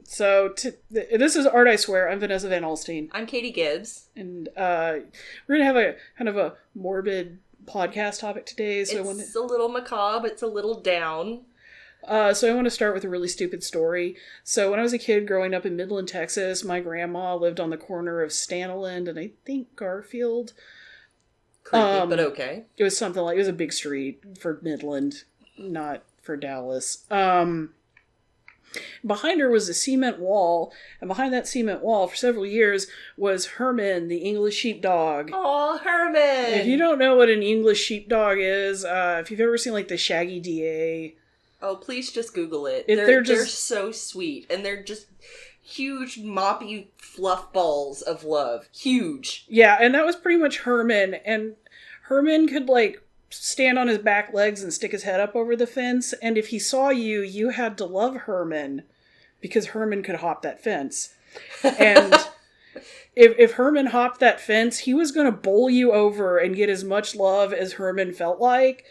This is ArtIswear. I'm Vanessa Van Alstyne. I'm Katie Gibbs. And we're going to have a kind of a morbid podcast topic today. So it's a little macabre. It's a little down. So I want to start with a really stupid story. So when I was a kid growing up in Midland, Texas, my grandma lived on the corner of Staniland and I think Garfield. Creepy, but okay. It was something like, it was a big street for Midland, not for Dallas. Behind her was a cement wall, and behind that cement wall for several years was Herman, the English sheepdog. Aw, Herman! If you don't know what an English sheepdog is, if you've ever seen like the Shaggy DA... Oh, please just Google it. They're so sweet, and they're just huge, moppy fluff balls of love. Huge. Yeah, and that was pretty much Herman, and Herman could like stand on his back legs and stick his head up over the fence, and if he saw you, you had to love Herman because Herman could hop that fence. And if Herman hopped that fence, he was going to bowl you over and get as much love as Herman felt like.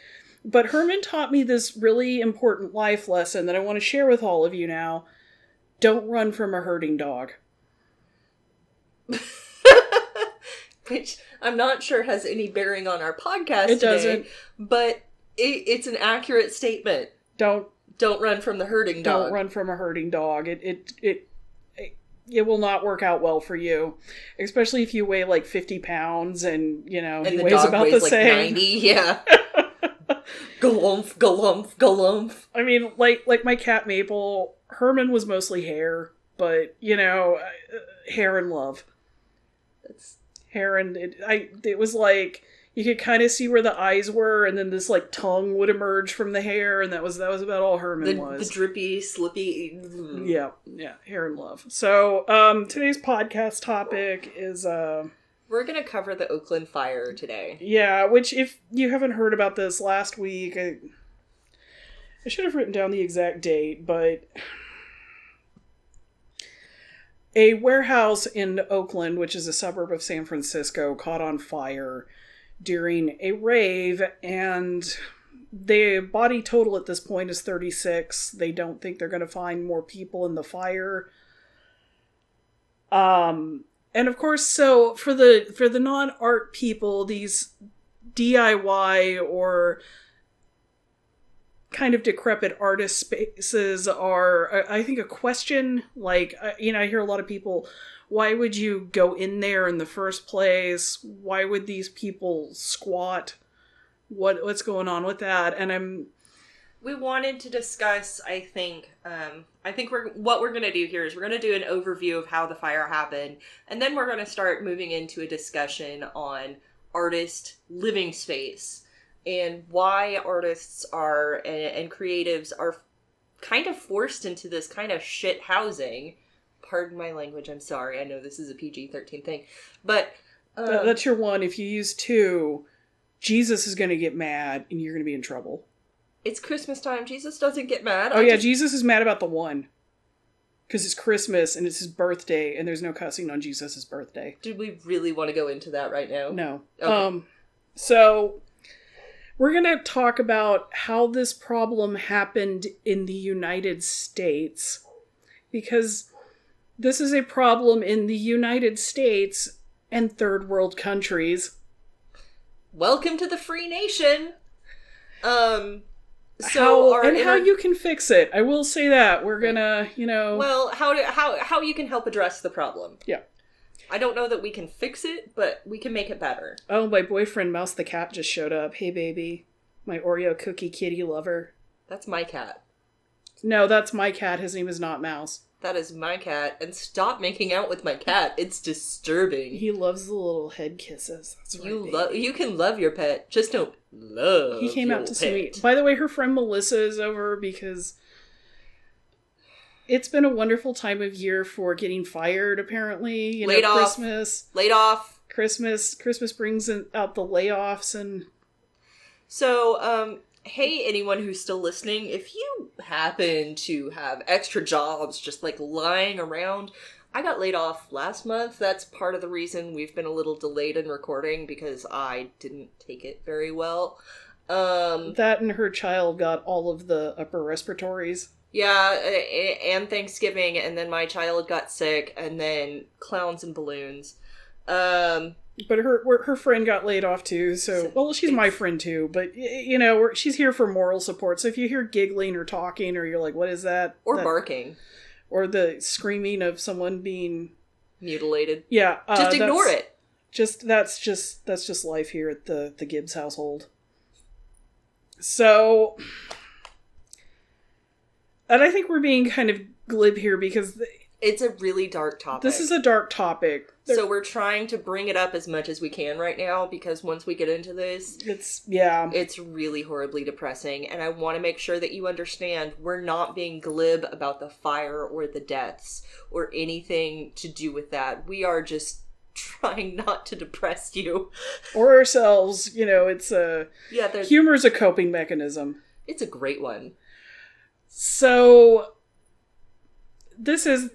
But Herman taught me this really important life lesson that I want to share with all of you now. Don't run from a herding dog. Which I'm not sure has any bearing on our podcast It today, doesn't. But it's an accurate statement. Don't run from the herding dog. Don't run from a herding dog. It will not work out well for you, especially if you weigh like 50 pounds and he weighs about the same. 90, yeah. Galumph, galumph, galumph. I mean, like my cat Maple, Herman was mostly hair, but hair and love. That's hair and it was like you could kind of see where the eyes were, and then this like tongue would emerge from the hair, and that was about all Herman was. The drippy, slippy. Yeah, hair and love. So today's podcast topic is we're gonna cover the Oakland fire today. Yeah, which if you haven't heard about this last week, I should have written down the exact date, but a warehouse in Oakland, which is a suburb of San Francisco, caught on fire during a rave, and the body total at this point is 36. They don't think they're going to find more people in the fire. And of course, so for the non-art people, these DIY or kind of decrepit artist spaces are, I think, a question. Like, I hear a lot of people, why would you go in there in the first place? Why would these people squat? What's going on with that? And we wanted to discuss, I think what we're going to do here is we're going to do an overview of how the fire happened, and then we're going to start moving into a discussion on artist living space and why artists are and creatives are kind of forced into this kind of shit housing. Pardon my language, I'm sorry. I know this is a PG-13 thing, but that's your one. If you use 2, Jesus is going to get mad and you're going to be in trouble. It's Christmas time. Jesus doesn't get mad. Jesus is mad about the 1. Because it's Christmas and it's his birthday and there's no cussing on Jesus' birthday. Do we really want to go into that right now? No. Okay. So we're going to talk about how this problem happened in the United States. Because this is a problem in the United States and third world countries. Welcome to the free nation. How you can fix it. I will say that. We're gonna, Well, how you can help address the problem. Yeah. I don't know that we can fix it, but we can make it better. Oh, my boyfriend Mouse the cat just showed up. Hey, baby. My Oreo cookie kitty lover. That's my cat. No, that's my cat. His name is not Mouse. That is my cat, and stop making out with my cat. It's disturbing. He loves the little head kisses. That's right, you can love your pet, just don't love. He came your out to pet. see me. By the way, her friend Melissa is over because it's been a wonderful time of year for getting fired. Apparently, Laid off. Christmas, laid off. Christmas brings out the layoffs and. So, hey, anyone who's still listening, if you happen to have extra jobs just like lying around, I got laid off last month. That's part of the reason we've been a little delayed in recording because I didn't take it very well. That and her child got all of the upper respiratories. Yeah, and Thanksgiving, and then my child got sick, and then clowns and balloons. But her friend got laid off too, so... Well, she's my friend too, but, she's here for moral support, so if you hear giggling or talking, or you're like, what is that? Or barking. Or the screaming of someone being... mutilated. Yeah. Just ignore it. That's just life here at the Gibbs household. So... And I think we're being kind of glib here because... It's a really dark topic. This is a dark topic. So we're trying to bring it up as much as we can right now, because once we get into this... It's really horribly depressing, and I want to make sure that you understand we're not being glib about the fire or the deaths or anything to do with that. We are just trying not to depress you. Or ourselves. It's a... Yeah, humor's a coping mechanism. It's a great one. So... This is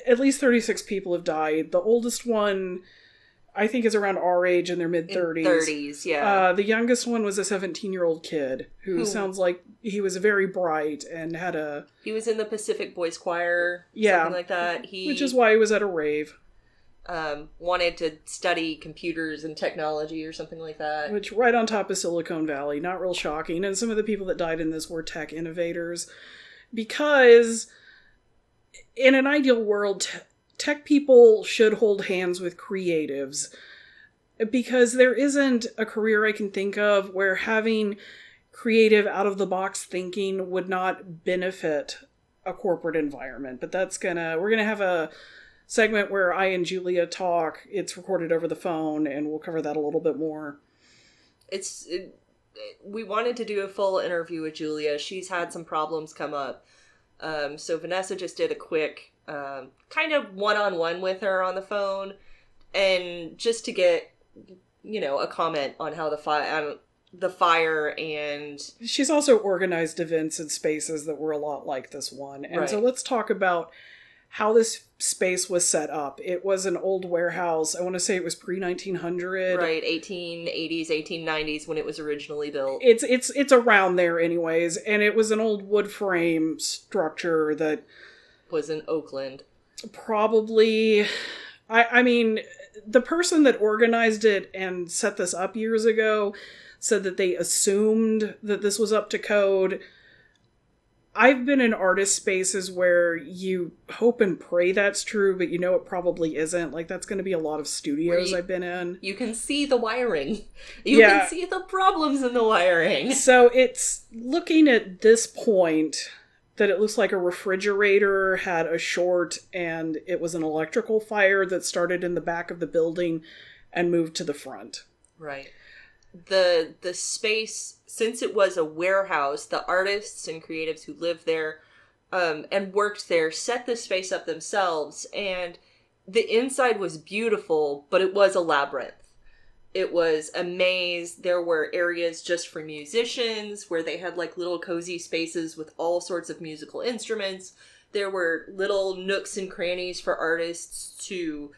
at least 36 people have died. The oldest one, I think, is around our age in their mid-30s. 30s, yeah. The youngest one was a 17-year-old kid who sounds like he was very bright and had a... He was in the Pacific Boys Choir, something like that. Which is why he was at a rave. Wanted to study computers and technology or something like that. Which, right on top of Silicon Valley, not real shocking. And some of the people that died in this were tech innovators. Because... in an ideal world, tech people should hold hands with creatives, because there isn't a career I can think of where having creative out-of-the-box thinking would not benefit a corporate environment. But we're gonna have a segment where I and Julia talk. It's recorded over the phone, and we'll cover that a little bit more. We wanted to do a full interview with Julia. She's had some problems come up. So Vanessa just did a quick kind of one-on-one with her on the phone, and just to get, a comment on how the fire, and... She's also organized events and spaces that were a lot like this one. And So let's talk about how this space was set up. It was an old warehouse. I want to say it was pre-1900. Right, 1880s, 1890s when it was originally built. It's around there anyways, and it was an old wood frame structure that... was in Oakland. Probably... I mean, the person that organized it and set this up years ago said that they assumed that this was up to code. I've been in artist spaces where you hope and pray that's true, but it probably isn't. Like, that's going to be a lot of studios I've been in. You can see the wiring. You can see the problems in the wiring. So it's looking at this point that it looks like a refrigerator had a short, and it was an electrical fire that started in the back of the building and moved to the front. Right. The space, since it was a warehouse, the artists and creatives who lived there and worked there set the space up themselves, and the inside was beautiful, but it was a labyrinth. It was a maze. There were areas just for musicians where they had like little cozy spaces with all sorts of musical instruments. There were little nooks and crannies for artists to,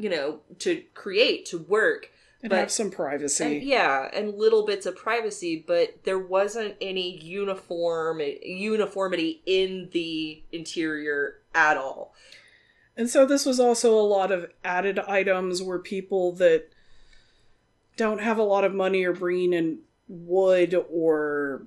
to create, to work. And have some privacy. And little bits of privacy, but there wasn't any uniformity in the interior at all. And so this was also a lot of added items where people that don't have a lot of money are bringing in wood or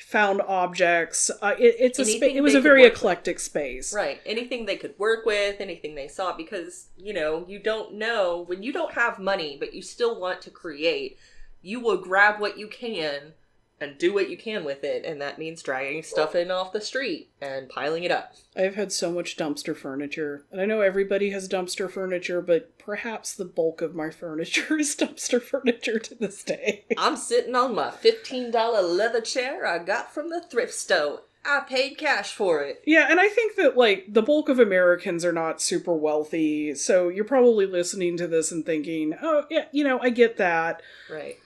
found objects. It was a very eclectic space. Right. Anything they could work with, anything they saw, because, you don't know, when you don't have money, but you still want to create, you will grab what you can and do what you can with it, and that means dragging stuff in off the street and piling it up. I've had so much dumpster furniture, and I know everybody has dumpster furniture, but perhaps the bulk of my furniture is dumpster furniture to this day. I'm sitting on my $15 leather chair I got from the thrift store. I paid cash for it. Yeah, and I think that, the bulk of Americans are not super wealthy, so you're probably listening to this and thinking, oh, yeah, I get that. Right.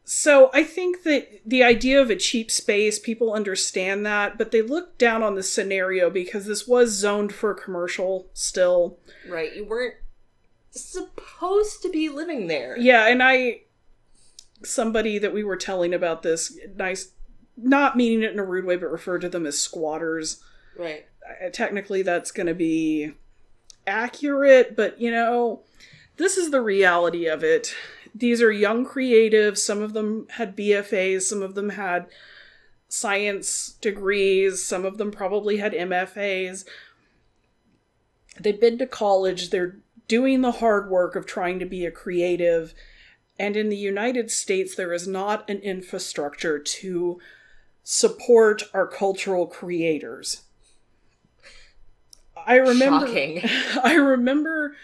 So I think that the idea of a cheap space, people understand that, but they look down on the scenario because this was zoned for commercial still. Right, you weren't supposed to be living there. Yeah, and somebody that we were telling about this, nice, not meaning it in a rude way, but referred to them as squatters. Right. Technically that's going to be accurate, but this is the reality of it. These are young creatives. Some of them had BFAs, some of them had science degrees, some of them probably had MFAs. They've been to college, they're doing the hard work of trying to be a creative, and in the United States there is not an infrastructure to support our cultural creators. Shocking. I remember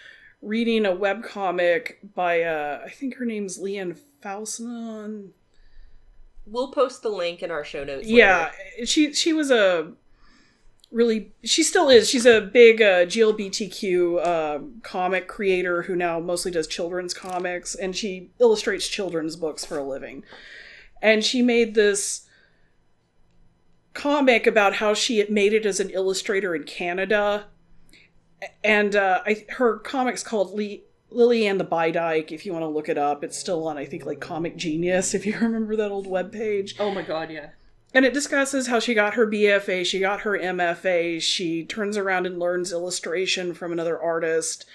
reading a webcomic by, I think her name's Leanne Fausson. We'll post the link in our show notes later. Yeah, she was she still is. She's a big GLBTQ comic creator who now mostly does children's comics, and she illustrates children's books for a living. And she made this comic about how she had made it as an illustrator in Canada. And her comic's called Lily and the Bidyke, if you want to look it up. It's still on, I think, like Comic Genius, if you remember that old webpage. Oh my god, yeah. And it discusses how she got her BFA, she got her MFA, she turns around and learns illustration from another artist.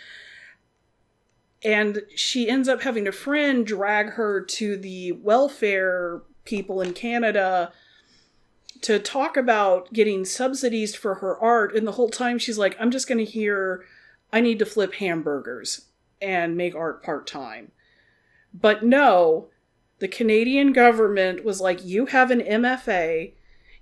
And she ends up having a friend drag her to the welfare people in Canada to talk about getting subsidies for her art. And the whole time she's like, I'm just going to hear, I need to flip hamburgers and make art part-time. But no, the Canadian government was like, you have an MFA,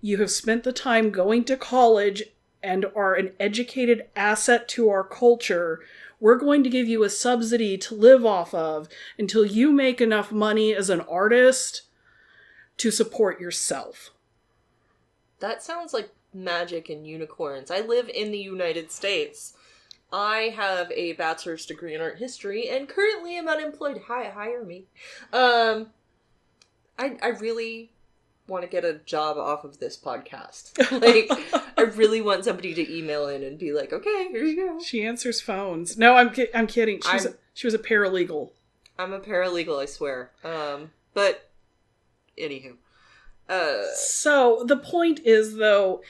you have spent the time going to college and are an educated asset to our culture. We're going to give you a subsidy to live off of until you make enough money as an artist to support yourself. That sounds like magic and unicorns. I live in the United States. I have a bachelor's degree in art history and currently am unemployed. Hi, hire me. I really want to get a job off of this podcast. Like, I really want somebody to email in and be like, okay, here you go. She answers phones. No, I'm kidding. She was a paralegal. I'm a paralegal, I swear. But anywho. So the point is, though,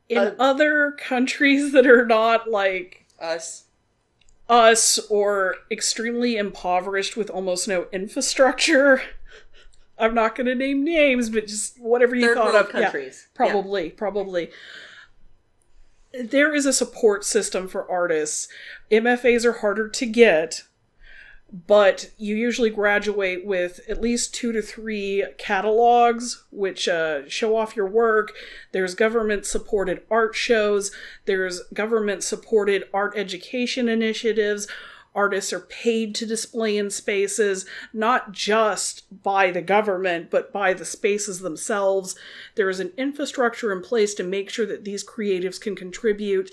in other countries that are not like us or extremely impoverished with almost no infrastructure, I'm not going to name names, but just whatever you thought of. Countries. Yeah, probably. There is a support system for artists. MFAs are harder to get, but you usually graduate with at least 2 to 3 catalogs, which show off your work. There's government-supported art shows. There's government-supported art education initiatives. Artists are paid to display in spaces, not just by the government, but by the spaces themselves. There is an infrastructure in place to make sure that these creatives can contribute.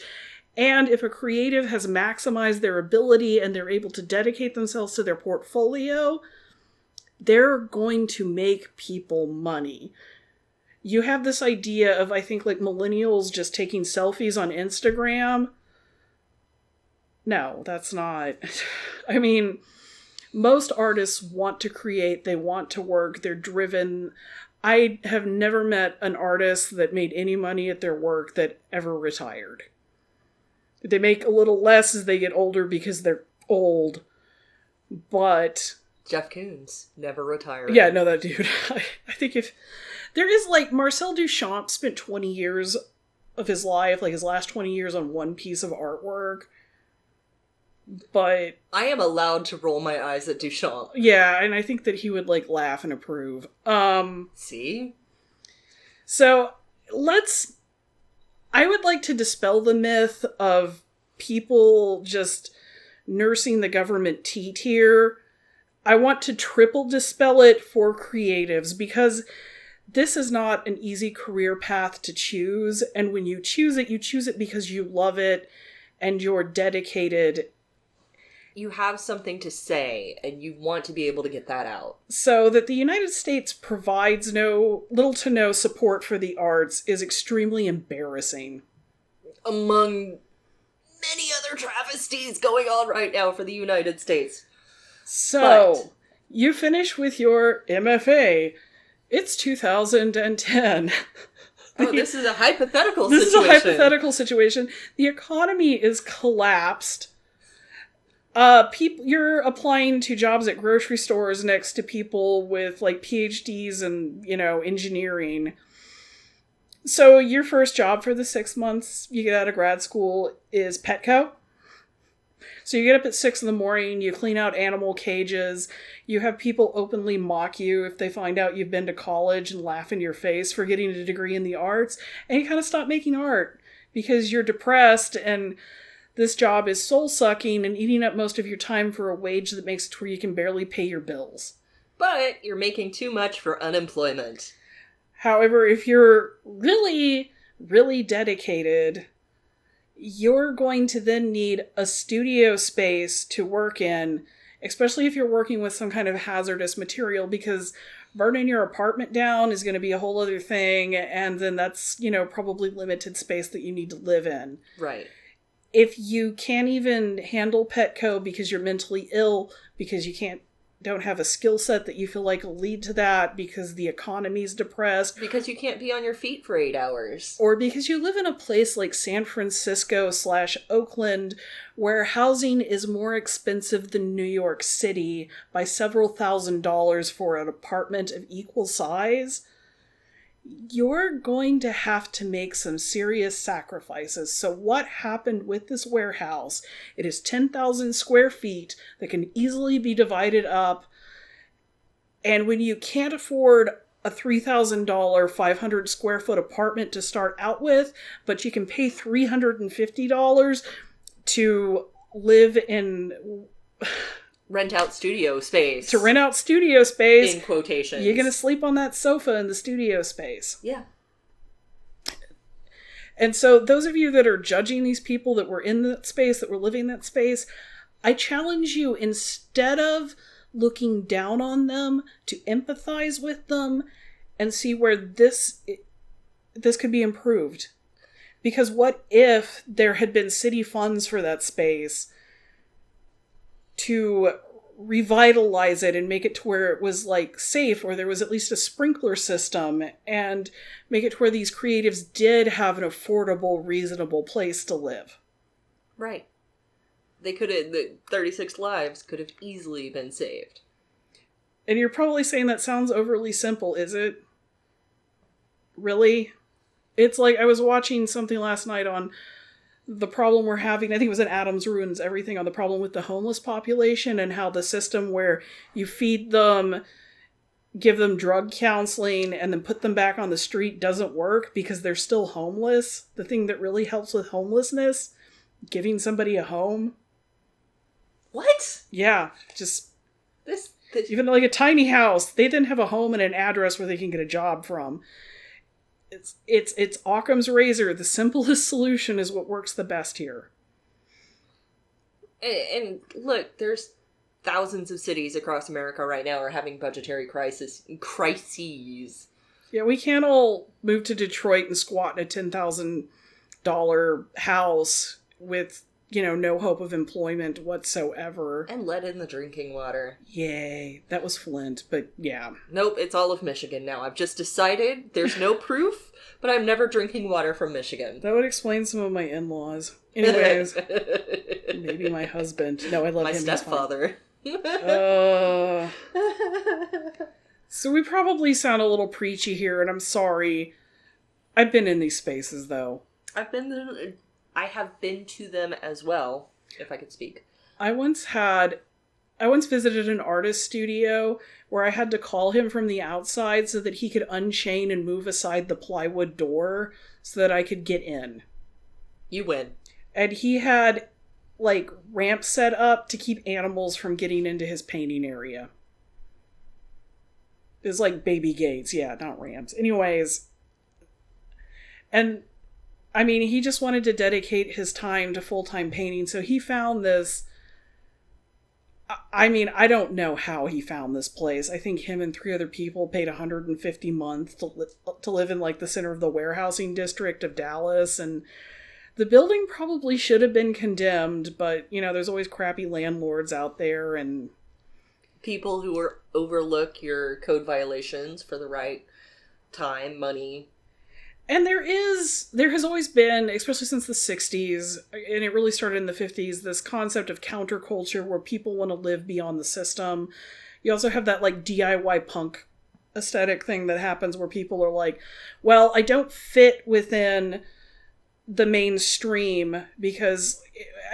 And if a creative has maximized their ability and they're able to dedicate themselves to their portfolio, they're going to make people money. You have this idea of, I think, like millennials just taking selfies on Instagram. No, that's not. I mean, most artists want to create, they want to work, they're driven. I have never met an artist that made any money at their work that ever retired. They make a little less as they get older because they're old, but... Jeff Koons never retired. Yeah, no, that dude. I think if... There is, like, Marcel Duchamp spent 20 years of his life, like his last 20 years on one piece of artwork, but... I am allowed to roll my eyes at Duchamp. Yeah, and I think that he would, like, laugh and approve. See? So, I would like to dispel the myth of people just nursing the government T-tier. I want to triple dispel it for creatives, because this is not an easy career path to choose, and when you choose it because you love it and you're dedicated. You have something to say, and you want to be able to get that out. So that the United States provides little to no support for the arts is extremely embarrassing. Among many other travesties going on right now for the United States. So, You finish with your MFA. It's 2010. Oh, this is a hypothetical This situation. is a hypothetical situation. The economy is collapsed. You're applying to jobs at grocery stores next to people with like PhDs and, engineering. So your first job for the 6 months you get out of grad school is Petco. So you get up at 6 a.m, you clean out animal cages, you have people openly mock you if they find out you've been to college and laugh in your face for getting a degree in the arts, and you kind of stop making art because you're depressed and this job is soul-sucking and eating up most of your time for a wage that makes it where you can barely pay your bills. But you're making too much for unemployment. However, if you're really, really dedicated, you're going to then need a studio space to work in, especially if you're working with some kind of hazardous material, because burning your apartment down is going to be a whole other thing, and then that's, probably limited space that you need to live in. Right. If you can't even handle Petco because you're mentally ill, because you don't have a skill set that you feel like will lead to that, because the economy's depressed. Because you can't be on your feet for 8 hours. Or because you live in a place like San Francisco/Oakland, where housing is more expensive than New York City by several $1,000s for an apartment of equal size, you're going to have to make some serious sacrifices. So what happened with this warehouse? It is 10,000 square feet that can easily be divided up. And when you can't afford a $3,000 500 square foot apartment to start out with, but you can pay $350 to live in... Rent out studio space. To rent out studio space. In quotations. You're going to sleep on that sofa in the studio space. Yeah. And so those of you that are judging these people that were in that space, that were living that space, I challenge you, instead of looking down on them, to empathize with them and see where this could be improved. Because what if there had been city funds for that space to revitalize it and make it to where it was like safe, or there was at least a sprinkler system, and make it to where these creatives did have an affordable, reasonable place to live. Right. The 36 lives could have easily been saved. And you're probably saying that sounds overly simple, is it? Really? It's like I was watching something last night on the problem we're having, I think it was in Adams Ruins Everything, on the problem with the homeless population and how the system where you feed them, give them drug counseling, and then put them back on the street doesn't work because they're still homeless. The thing that really helps with homelessness, giving somebody a home. What? Yeah, just... This even like a tiny house, they didn't have a home and an address where they can get a job from. It's Occam's razor. The simplest solution is what works the best here. And look, there's thousands of cities across America right now are having budgetary crises. Yeah, we can't all move to Detroit and squat in a $10,000 house with, no hope of employment whatsoever. And let in the drinking water. Yay. That was Flint, but yeah. Nope, it's all of Michigan now. I've just decided, there's no proof, but I'm never drinking water from Michigan. That would explain some of my in-laws. Anyways, maybe my husband. No, I love my him. My stepfather. So we probably sound a little preachy here, and I'm sorry. I've been in these spaces, though. I have been to them as well, if I could speak. I once visited an artist studio where I had to call him from the outside so that he could unchain and move aside the plywood door so that I could get in. You win. And he had, ramps set up to keep animals from getting into his painting area. It was like baby gates. Yeah, not ramps. Anyways. And... he just wanted to dedicate his time to full-time painting, so he found this... I don't know how he found this place. I think him and 3 other people paid $150 a month to live in, the center of the warehousing district of Dallas, and the building probably should have been condemned, but, there's always crappy landlords out there, and... people who overlook your code violations for the right time, money. And there has always been, especially since the 60s, and it really started in the 50s, this concept of counterculture where people want to live beyond the system. You also have that, like, DIY punk aesthetic thing that happens where people are like, well, I don't fit within the mainstream, because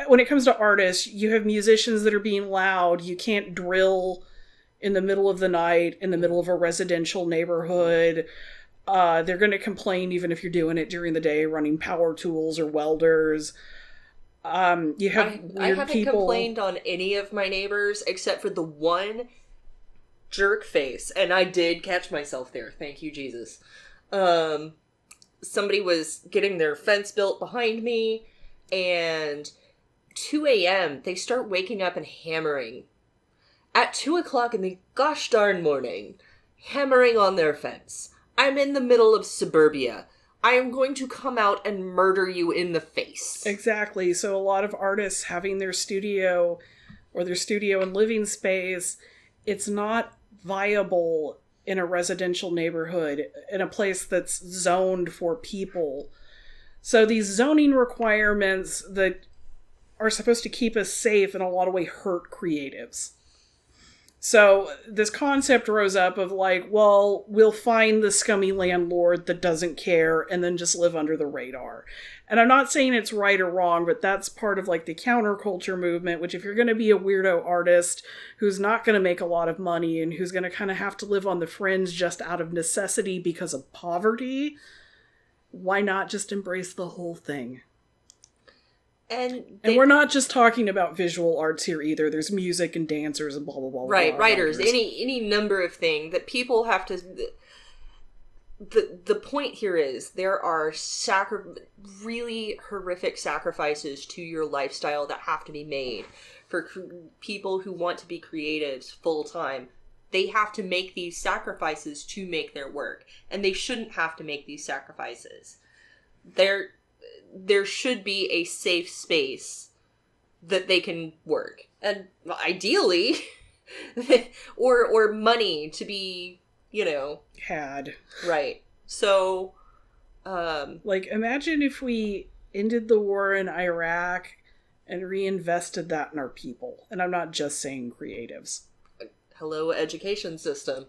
when it comes to artists, you have musicians that are being loud. You can't drill in the middle of the night, in the middle of a residential neighborhood. They're going to complain even if you're doing it during the day, running power tools or welders. You have I haven't complained on any of my neighbors except for the one jerk face, and I did catch myself there. Thank you, Jesus. Somebody was getting their fence built behind me, and 2 a.m. they start waking up and hammering. At 2 o'clock in the gosh darn morning, hammering on their fence. I'm in the middle of suburbia. I am going to come out and murder you in the face. Exactly. So a lot of artists having their studio or their studio and living space, it's not viable in a residential neighborhood, in a place that's zoned for people. So these zoning requirements that are supposed to keep us safe in a lot of ways hurt creatives. So this concept rose up of like, well, we'll find the scummy landlord that doesn't care and then just live under the radar. And I'm not saying it's right or wrong, but that's part of like the counterculture movement, which if you're going to be a weirdo artist who's not going to make a lot of money and who's going to kind of have to live on the fringe just out of necessity because of poverty, why not just embrace the whole thing? And we're not just talking about visual arts here either. There's music and dancers and blah, blah, blah. Right, blah, writers, any number of things that people have to... The point here is there are really horrific sacrifices to your lifestyle that have to be made for people who want to be creatives full-time. They have to make these sacrifices to make their work. And they shouldn't have to make these sacrifices. There should be a safe space that they can work. And ideally, or money to be, had. Right. So, like, imagine if we ended the war in Iraq and reinvested that in our people. And I'm not just saying creatives. Hello, education system.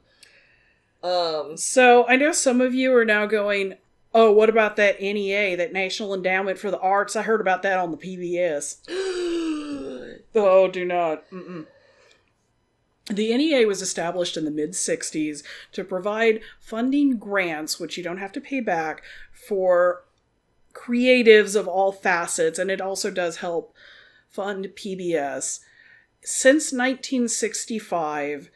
So, I know some of you are now going, oh, what about that NEA, that National Endowment for the Arts? I heard about that on the PBS. Oh, do not. Mm-mm. The NEA was established in the mid-60s to provide funding grants, which you don't have to pay back, for creatives of all facets, and it also does help fund PBS. Since 1965,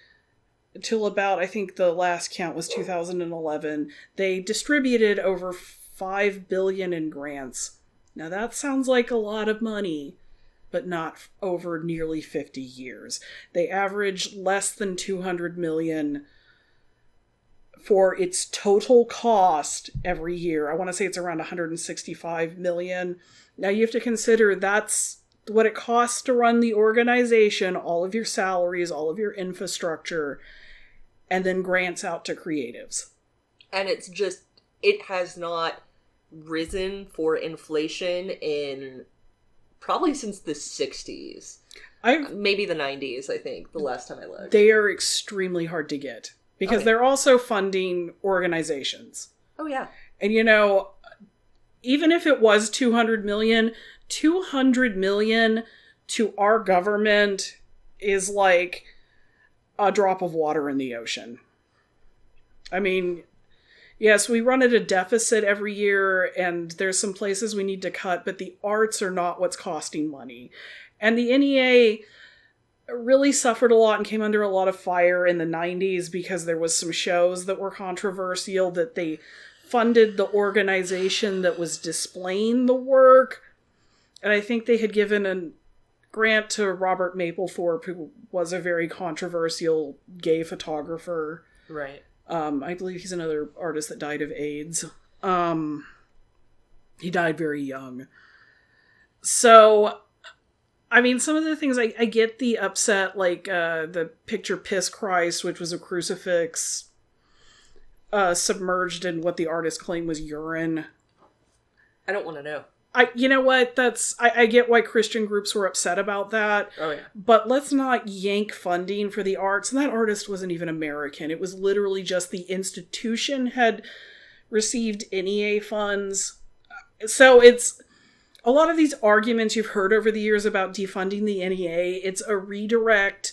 until about, I think the last count was 2011, they distributed over $5 billion in grants. Now that sounds like a lot of money, but not over nearly 50 years. They average less than $200 million for its total cost every year. I want to say it's around $165 million. Now you have to consider that's what it costs to run the organization, all of your salaries, all of your infrastructure, and then grants out to creatives. And it has not risen for inflation in probably since the 60s. Maybe the 90s, I think, the last time I looked. They are extremely hard to get because they're also funding organizations. Oh, yeah. And, even if it was $200 million to our government is like a drop of water in the ocean. I mean, yes, we run at a deficit every year, and there's some places we need to cut, but the arts are not what's costing money. And the NEA really suffered a lot and came under a lot of fire in the 90s because there was some shows that were controversial, that they funded the organization that was displaying the work. And I think they had given a grant to Robert Mapplethorpe, who was a very controversial gay photographer. Right. I believe he's another artist that died of AIDS. He died very young. So I mean, some of the things I get the upset, like the picture Piss Christ, which was a crucifix submerged in what the artist claimed was urine. I don't want to know. You know what? I get why Christian groups were upset about that. Oh, yeah. But let's not yank funding for the arts. And that artist wasn't even American. It was literally just the institution had received NEA funds. So it's a lot of these arguments you've heard over the years about defunding the NEA. It's a redirect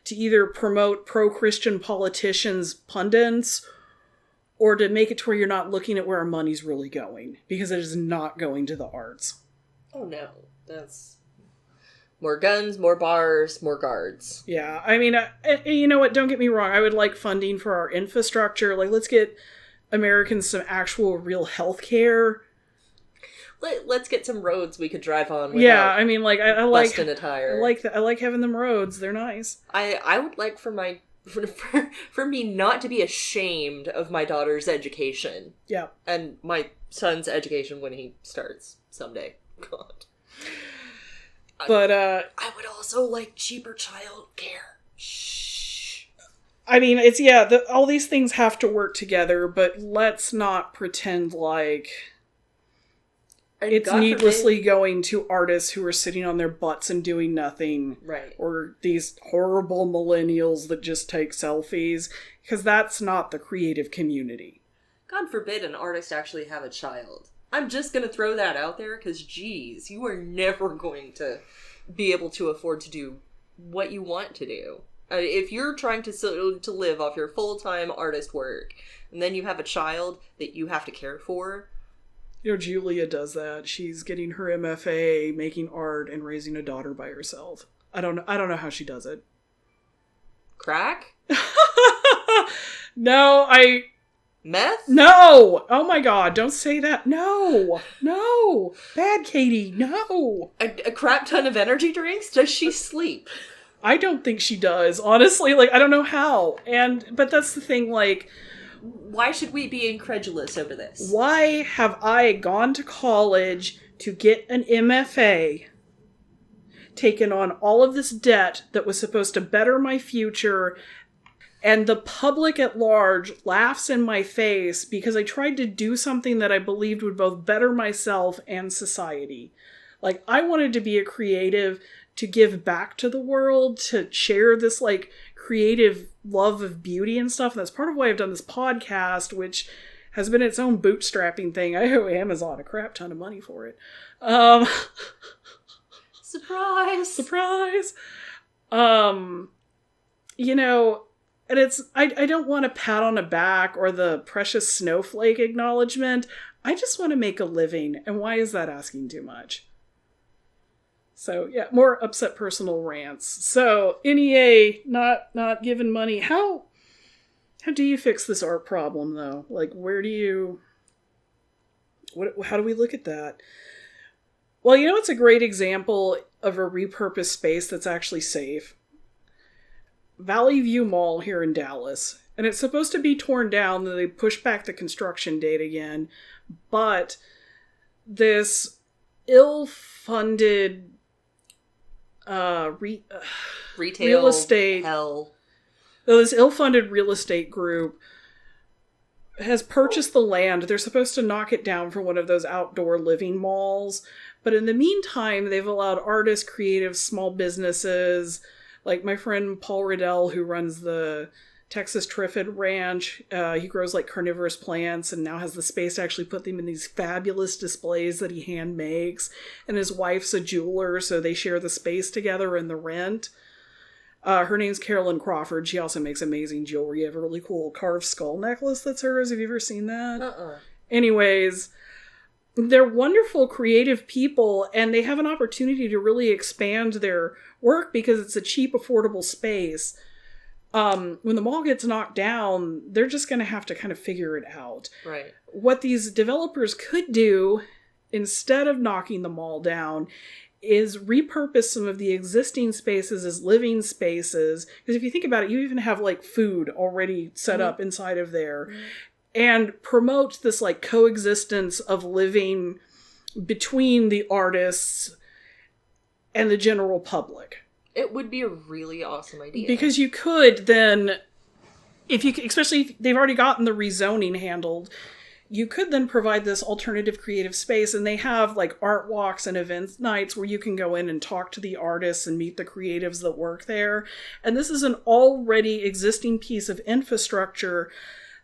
to either promote pro-Christian politicians' pundits or to make it to where you're not looking at where our money's really going, because it is not going to the arts. Oh, no. That's more guns, more bars, more guards. Yeah, I mean, you know what? Don't get me wrong. I would like funding for our infrastructure. Like, let's get Americans some actual real health care. Let's get some roads we could drive on without I mean, like, I like busting a tire. I like having them roads. They're nice. I would like for me not to be ashamed of my daughter's education. Yeah. And my son's education when he starts someday. God. But, I would also like cheaper child care. Shh. I mean, all these things have to work together, but let's not pretend like it's God needlessly forbid, going to artists who are sitting on their butts and doing nothing. right? Or these horrible millennials that just take selfies, because that's not the creative community. God forbid an artist actually have a child. I'm just going to throw that out there because, geez, you are never going to be able to afford to do what you want to do. If you're trying to live off your full-time artist work, and then you have a child that you have to care for. You know, Julia does that. She's getting her MFA, making art, and raising a daughter by herself. I don't know how she does it. Crack? No, Meth? No! Oh my god, don't say that. No! No! Bad Katie, no! A crap ton of energy drinks? Does she sleep? I don't think she does. Honestly, like, I don't know how. But that's the thing, like, why should we be incredulous over this? why have I gone to college to get an MFA, taken on all of this debt that was supposed to better my future, and the public at large laughs in my face because I tried to do something that I believed would both better myself and society? Like, I wanted to be a creative, to give back to the world, to share this, like, creative love of beauty and stuff. And that's part of why I've done this podcast, which has been its own bootstrapping thing. I owe Amazon a crap ton of money for it. Surprise! Surprise! You know, and I don't want a pat on the back or the precious snowflake acknowledgement. I just want to make a living. And why is that asking too much? So, yeah, more upset personal rants. So, NEA, not giving money. How do you fix this art problem, though? Like, how do we look at that? Well, you know, it's a great example of a repurposed space that's actually safe. Valley View Mall here in Dallas. And it's supposed to be torn down, then they push back the construction date again. But this ill-funded retail real estate hell. This ill-funded real estate group has purchased the land. They're supposed to knock it down for one of those outdoor living malls, but in the meantime they've allowed artists, creatives, small businesses, like my friend Paul Riddell, who runs the Texas Triffid Ranch. He grows like carnivorous plants and now has the space to actually put them in these fabulous displays that he hand makes. And his wife's a jeweler, so they share the space together in the rent. Her name's Carolyn Crawford. She also makes amazing jewelry. You have a really cool carved skull necklace that's hers. Have you ever seen that? Anyways, they're wonderful, creative people, and they have an opportunity to really expand their work because it's a cheap, affordable space. When the mall gets knocked down, they're just going to have to kind of figure it out. Right. What these developers could do, instead of knocking the mall down, is repurpose some of the existing spaces as living spaces. Because if you think about it, you even have like food already set up inside of there. And promote this like coexistence of living between the artists and the general public. It would be a really awesome idea. Because you could then, especially if they've already gotten the rezoning handled, you could then provide this alternative creative space, and they have like art walks and events nights where you can go in and talk to the artists and meet the creatives that work there. And this is an already existing piece of infrastructure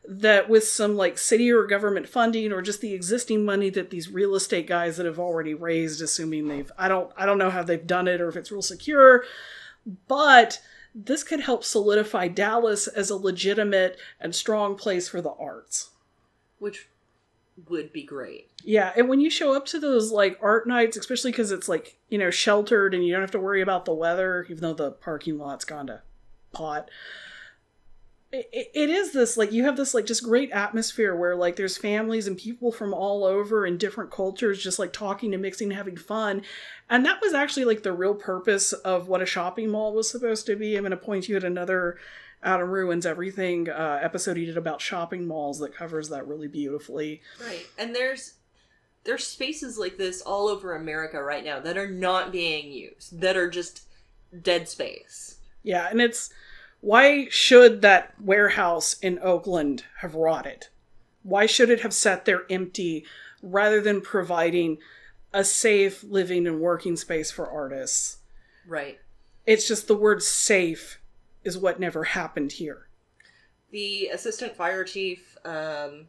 that, with some like city or government funding or just the existing money that these real estate guys that have already raised, assuming I don't know how they've done it or if it's real secure, but this could help solidify Dallas as a legitimate and strong place for the arts. Which would be great. Yeah, and when you show up to those like art nights, especially because it's like, sheltered and you don't have to worry about the weather, even though the parking lot's gone to pot. It is this, like, you have this, like, just great atmosphere where, like, there's families and people from all over and different cultures just, like, talking and mixing and having fun. And that was actually, like, the real purpose of what a shopping mall was supposed to be. I'm going to point you at another Adam Ruins Everything episode he did about shopping malls that covers that really beautifully. Right. And there's spaces like this all over America right now that are not being used, that are just dead space. Yeah, and why should that warehouse in Oakland have rotted? Why should it have sat there empty rather than providing a safe living and working space for artists? Right. It's just the word safe is what never happened here. The assistant fire chief, I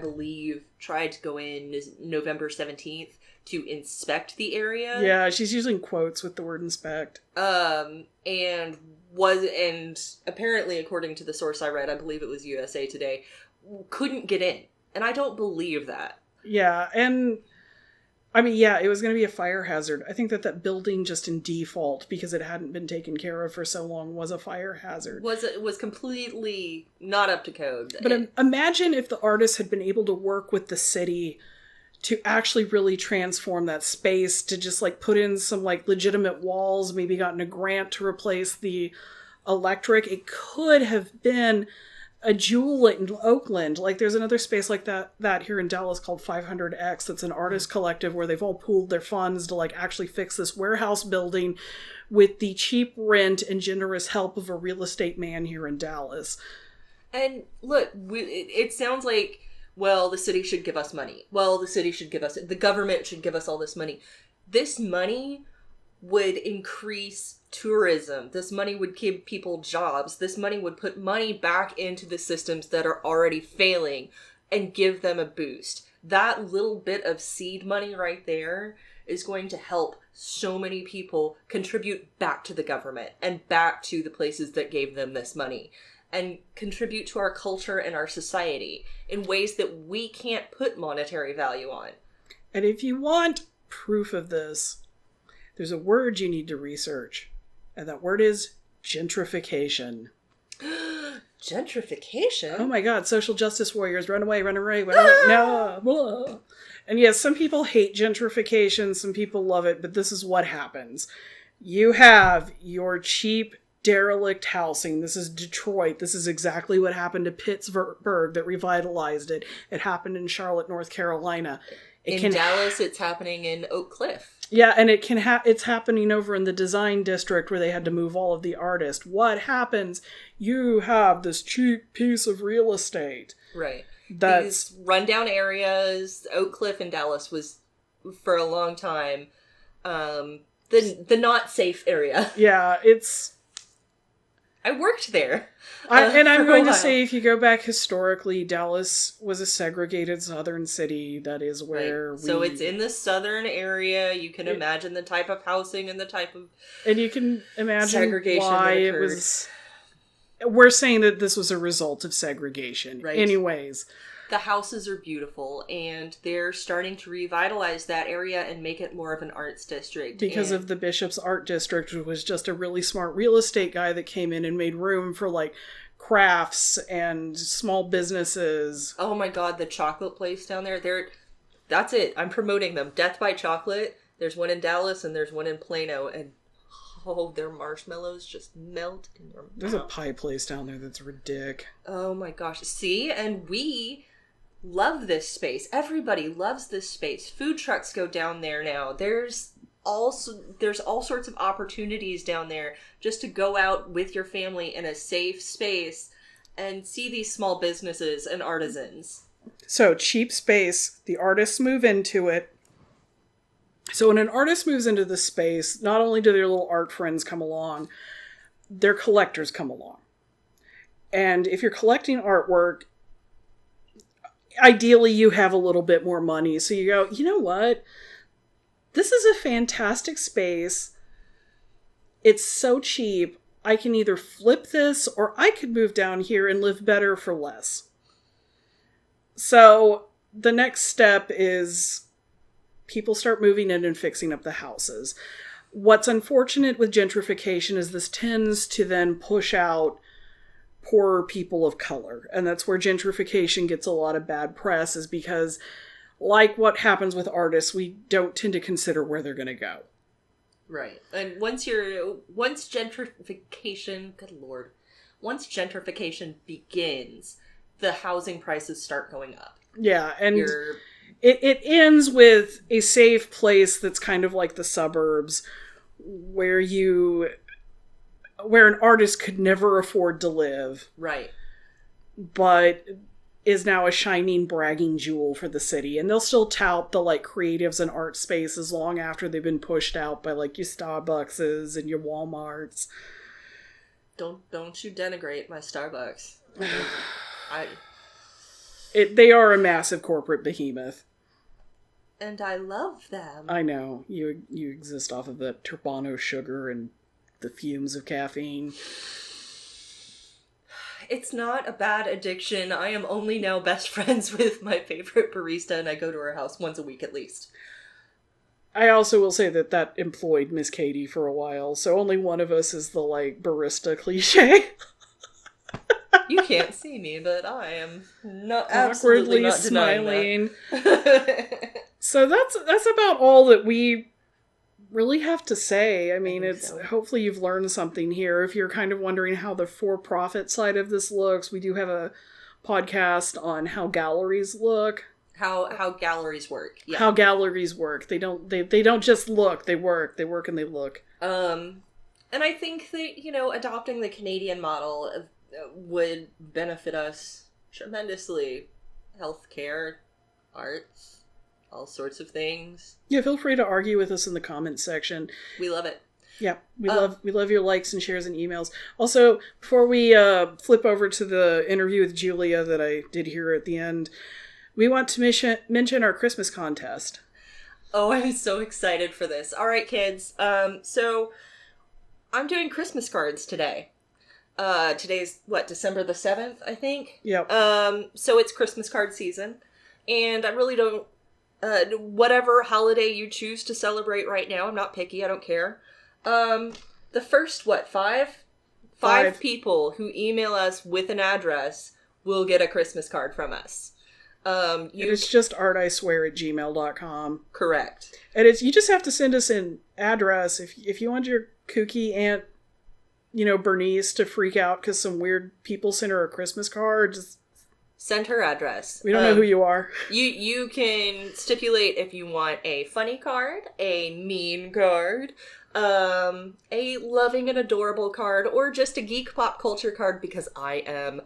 believe, tried to go in November 17th to inspect the area. Yeah, she's using quotes with the word inspect. And apparently, according to the source I read, I believe it was USA Today, couldn't get in. And I don't believe that. Yeah, and I mean, yeah, it was going to be a fire hazard. I think that building just in default, because it hadn't been taken care of for so long, was a fire hazard. Was completely not up to code. But imagine if the artists had been able to work with the city to actually really transform that space, to just like put in some like legitimate walls, maybe gotten a grant to replace the electric. It could have been a jewel in Oakland. Like there's another space like that here in Dallas called 500X. That's an artist collective where they've all pooled their funds to like actually fix this warehouse building with the cheap rent and generous help of a real estate man here in Dallas. And look, it sounds like, well, the city should give us money. Well, the government should give us all this money. This money would increase tourism. This money would give people jobs. This money would put money back into the systems that are already failing and give them a boost. That little bit of seed money right there is going to help so many people contribute back to the government and back to the places that gave them this money, and contribute to our culture and our society in ways that we can't put monetary value on. And if you want proof of this, there's a word you need to research. And that word is gentrification. Gentrification? Oh my god, social justice warriors, run away, run away, run away. No. Blah. And yes, some people hate gentrification, some people love it, but this is what happens. You have your cheap, derelict housing. This is Detroit. This is exactly what happened to Pittsburgh that revitalized it. It happened in Charlotte, North Carolina. In Dallas, it's happening in Oak Cliff. Yeah, and it's happening over in the design district where they had to move all of the artists. What happens? You have this cheap piece of real estate. Right. These rundown areas. Oak Cliff in Dallas was, for a long time, the not safe area. Yeah, I worked there. And I'm going to say, if you go back historically, Dallas was a segregated southern city. That is where So it's in the southern area. You can imagine the type of housing and the type of and you can imagine segregation why that it was. We're saying that this was a result of segregation. Right. Anyways. The houses are beautiful, and they're starting to revitalize that area and make it more of an arts district. Because of the Bishop's Art District, which was just a really smart real estate guy that came in and made room for, like, crafts and small businesses. Oh my god, the chocolate place down there. That's it. I'm promoting them. Death by Chocolate. There's one in Dallas, and there's one in Plano, and their marshmallows just melt in your mouth. There's a pie place down there that's ridiculous. Oh my gosh. See? And we love this space. Everybody loves this space. Food trucks go down there now. There's there's all sorts of opportunities down there just to go out with your family in a safe space and see these small businesses and artisans. So, cheap space, the artists move into it. So when an artist moves into the space, not only do their little art friends come along, their collectors come along. And if you're collecting artwork, ideally you have a little bit more money. So you go, you know what? This is a fantastic space. It's so cheap. I can either flip this or I could move down here and live better for less. So the next step is people start moving in and fixing up the houses. What's unfortunate with gentrification is this tends to then push out poorer people of color. And that's where gentrification gets a lot of bad press, is because, like what happens with artists, we don't tend to consider where they're going to go. Right. And once gentrification, good lord, once gentrification begins, the housing prices start going up. Yeah, and it ends with a safe place that's kind of like the suburbs, where an artist could never afford to live. Right. But is now a shining, bragging jewel for the city. And they'll still tout the, like, creatives and art spaces long after they've been pushed out by, like, your Starbuckses and your Walmarts. Don't you denigrate my Starbucks. They are a massive corporate behemoth. And I love them. I know. You exist off of the turbano sugar and the fumes of caffeine. It's not a bad addiction. I am only now best friends with my favorite barista, and I go to her house once a week at least. I also will say that employed Miss Katie for a while, so only one of us is the, like, barista cliche. You can't see me, but I am not absolutely awkwardly not smiling. That. So that's about all that we really have to say. I mean, hopefully you've learned something here. If you're kind of wondering how the for-profit side of this looks, we do have a podcast on how galleries look. How galleries work. Yeah. How galleries work. They don't just look, they work. They work and they look. And I think that, adopting the Canadian model would benefit us tremendously. Healthcare, arts, all sorts of things. Yeah, feel free to argue with us in the comments section. We love it. Yeah, we love your likes and shares and emails. Also, before we flip over to the interview with Julia that I did here at the end, we want to mention our Christmas contest. Oh, I'm so excited for this. All right, kids. So I'm doing Christmas cards today. Today's December the 7th, I think. Yep. So it's Christmas card season, and I really don't. Whatever holiday you choose to celebrate right now, I'm not picky. I don't care. The first five people who email us with an address will get a Christmas card from us. It's just ArtIswear@gmail.com. Correct. And you just have to send us an address if you want your kooky aunt, Bernice, to freak out because some weird people sent her a Christmas card. Just send her address. We don't know who you are. You can stipulate if you want a funny card, a mean card, a loving and adorable card, or just a geek pop culture card, because I am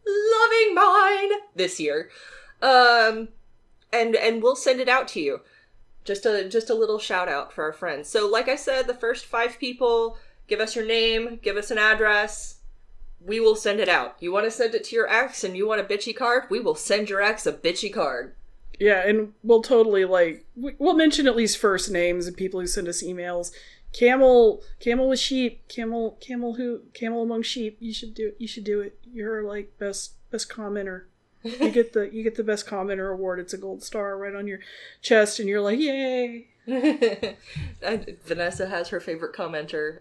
loving mine this year. And we'll send it out to you. Just a little shout out for our friends. So like I said, the first 5 people, give us your name, give us an address. We will send it out. You want to send it to your ex and you want a bitchy card? We will send your ex a bitchy card. Yeah, and we'll totally, we'll mention at least first names and people who send us emails. Camel with sheep. Camel among sheep. You should do it. You're, best commenter. You get the best commenter award. It's a gold star right on your chest, and you're like, yay! Vanessa has her favorite commenter.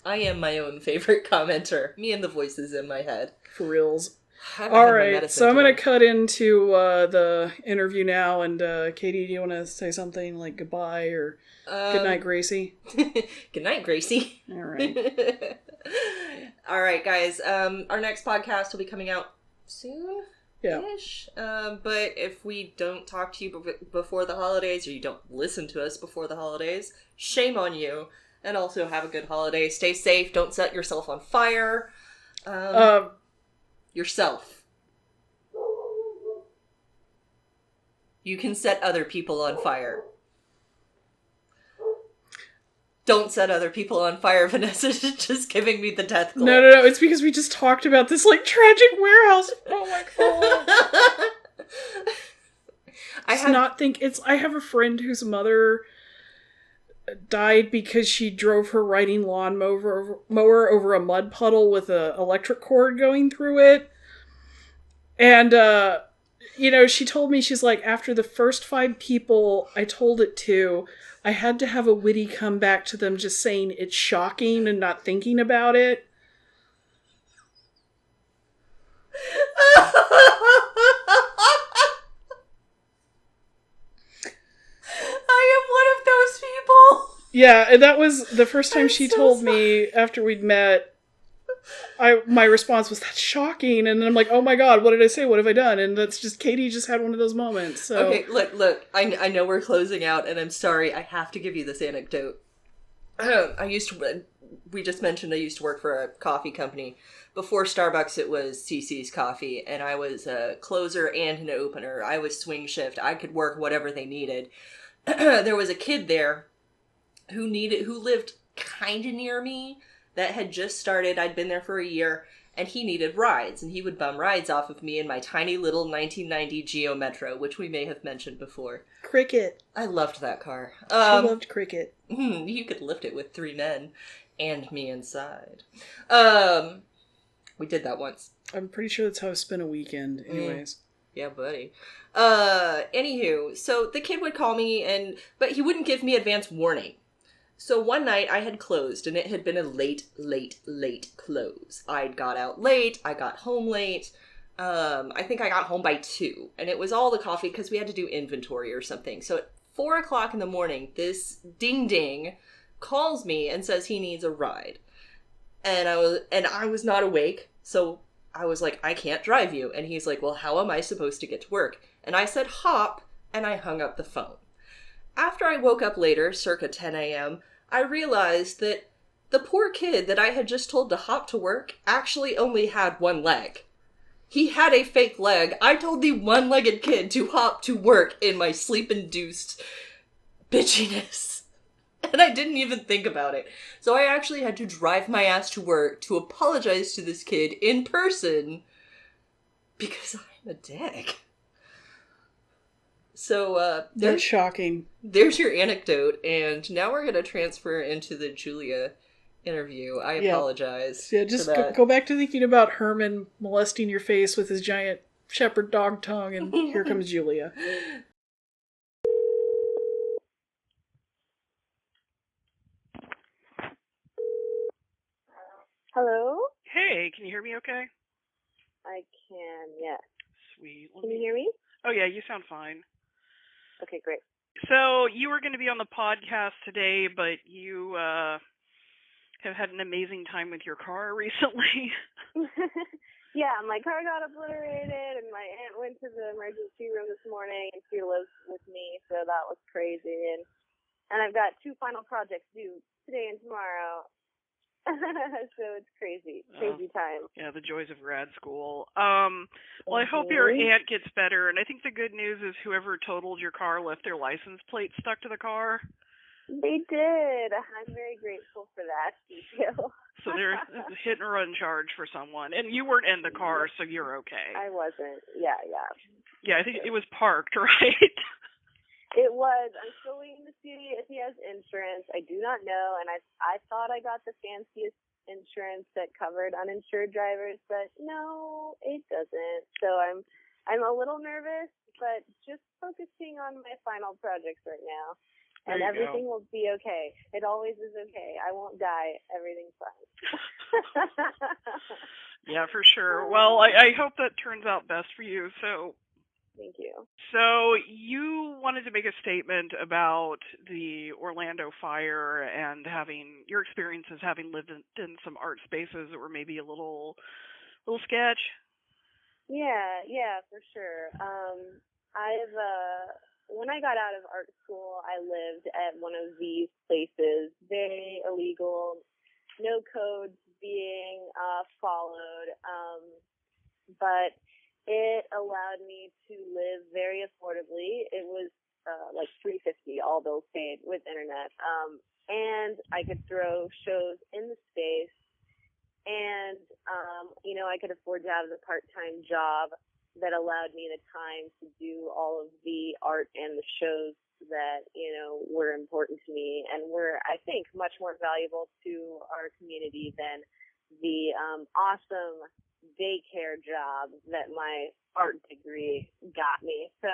I am my own favorite commenter. Me and the voices in my head. For reals. All right, so I'm going to cut into the interview now, and Katie, do you want to say something like goodbye or good night, Gracie? Good night, Gracie. All right. All right, guys. Our next podcast will be coming out soon. ish. But if we don't talk to you before the holidays, or you don't listen to us before the holidays, shame on you. And also have a good holiday. Stay safe. Don't set yourself on fire. Yourself. You can set other people on fire. Don't set other people on fire. Vanessa's just giving me the death glow. No. It's because we just talked about this, like, tragic warehouse. Oh my god. I have a friend whose mother died because she drove her riding lawnmower over a mud puddle with a electric cord going through it. And, she told me, she's like, after the first 5 people I told it to, I had to have a witty comeback to them just saying it's shocking and not thinking about it. I am one of those people. Yeah, and that was the first time she told me after we'd met. My response was, that's shocking. And then I'm like, oh my god, what did I say? What have I done? And that's just, Katie just had one of those moments. So. Okay, look, I know we're closing out, and I'm sorry, I have to give you this anecdote. We just mentioned I used to work for a coffee company. Before Starbucks, it was CC's Coffee, and I was a closer and an opener. I was swing shift. I could work whatever they needed. There was a kid there who lived kind of near me, that had just started. I'd been there for a year, and he needed rides, and he would bum rides off of me in my tiny little 1990 Geo Metro, which we may have mentioned before. Cricket. I loved that car. She loved Cricket. You could lift it with 3 men, and me inside. We did that once. I'm pretty sure that's how I spent a weekend, anyways. Yeah, buddy. Anywho, so the kid would call me, but he wouldn't give me advance warning. So one night I had closed, and it had been a late close. I'd got out late, I got home late. I think I got home by 2, and it was all the coffee because we had to do inventory or something. So at 4 o'clock in the morning, this ding calls me and says he needs a ride. And I was not awake, so I was like, I can't drive you. And he's like, well, how am I supposed to get to work? And I said, hop, and I hung up the phone. After I woke up later, circa 10 a.m., I realized that the poor kid that I had just told to hop to work actually only had 1 leg. He had a fake leg. I told the 1-legged kid to hop to work in my sleep-induced bitchiness. And I didn't even think about it. So I actually had to drive my ass to work to apologize to this kid in person because I'm a dick. So, that's shocking. There's your anecdote, and now we're going to transfer into the Julia interview. I apologize. Yeah, just go back to thinking about Herman molesting your face with his giant shepherd dog tongue, and here comes Julia. Hello? Hey, can you hear me okay? I can, yes. Sweet. Can you hear me? Oh yeah, you sound fine. Okay, great. So, you were going to be on the podcast today, but you have had an amazing time with your car recently. Yeah, my car got obliterated, and my aunt went to the emergency room this morning, and she lives with me, so that was crazy. And I've got 2 final projects due today and tomorrow. So it's crazy time. Yeah, the joys of grad school. Well, I hope your aunt gets better, and I think the good news is whoever totaled your car left their license plate stuck to the car. They did. I'm very grateful for that detail. So there's a hit and run charge for someone, and you weren't in the car, so you're okay. I wasn't. Yeah. Yeah, I think it was parked, right? It was. I'm still waiting to see if he has insurance. I do not know, and I thought I got the fanciest insurance that covered uninsured drivers, but no, it doesn't. So I'm a little nervous, but just focusing on my final projects right now, and everything will be okay. It always is okay. I won't die. Everything's fine. Yeah, for sure. Well, I hope that turns out best for you. So. Thank you. So you wanted to make a statement about the Orlando fire and having your experiences having lived in some art spaces that were maybe a little sketch. Yeah, for sure. I've when I got out of art school, I lived at one of these places, very illegal, no codes being followed, but it allowed me to live very affordably. It was like $350, all bills paid, with internet, and I could throw shows in the space, and I could afford to have the part-time job that allowed me the time to do all of the art and the shows that were important to me and were, I think, much more valuable to our community than the awesome daycare job that my art degree got me. So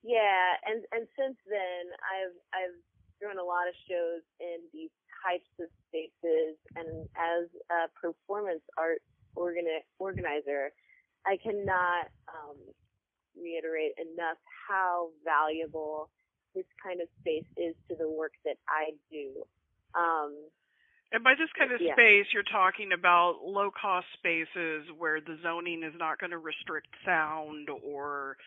yeah, and since then I've thrown a lot of shows in these types of spaces, and as a performance art organizer, I cannot reiterate enough how valuable this kind of space is to the work that I do. And by this kind of space, you're talking about low-cost spaces where the zoning is not going to restrict sound or